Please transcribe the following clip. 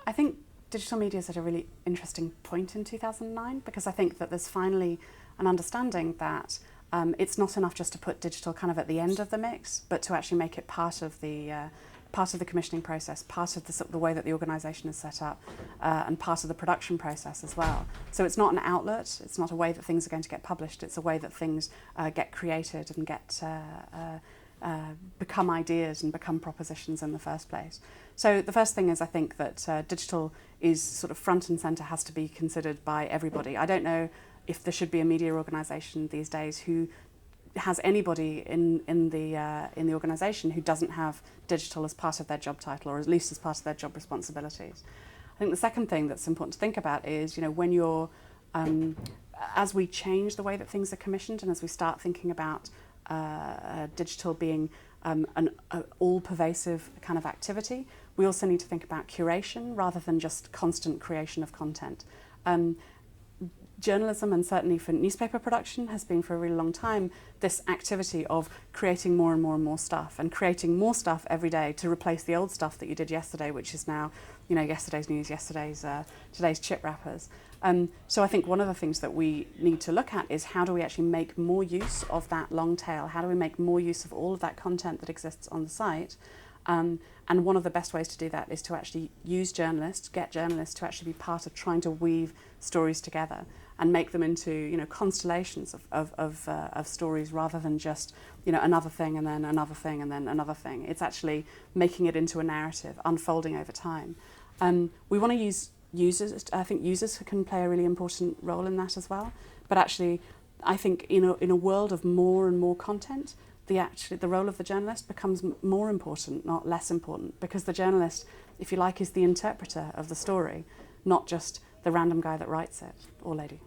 I think digital media is at a really interesting point in 2009, because I think that there's finally an understanding that it's not enough just to put digital kind of at the end of the mix, but to actually make it part of the commissioning process, part of the way that the organisation is set up, and part of the production process as well. So it's not an outlet, it's not a way that things are going to get published, it's a way that things get created and get become ideas and become propositions in the first place. So the first thing is, I think that digital is sort of front and centre, has to be considered by everybody. I don't know if there should be a media organisation these days who has anybody in the organisation who doesn't have digital as part of their job title, or at least as part of their job responsibilities. I think the second thing that's important to think about is, when you're, as we change the way that things are commissioned, and as we start thinking about digital being an all-pervasive kind of activity, we also need to think about curation rather than just constant creation of content. Journalism, and certainly for newspaper production, has been for a really long time this activity of creating more and more and more stuff, and creating more stuff every day to replace the old stuff that you did yesterday, which is now, yesterday's news, today's chip wrappers. So I think one of the things that we need to look at is, how do we actually make more use of that long tail? How do we make more use of all of that content that exists on the site? And one of the best ways to do that is to actually use journalists, get journalists to actually be part of trying to weave stories together and make them into, constellations of stories, rather than just, another thing and then another thing and then another thing. It's actually making it into a narrative, unfolding over time. We want to use users. I think users can play a really important role in that as well. But actually, I think in a world of more and more content, the role of the journalist becomes more important, not less important, because the journalist, if you like, is the interpreter of the story, not just the random guy that writes it, or lady.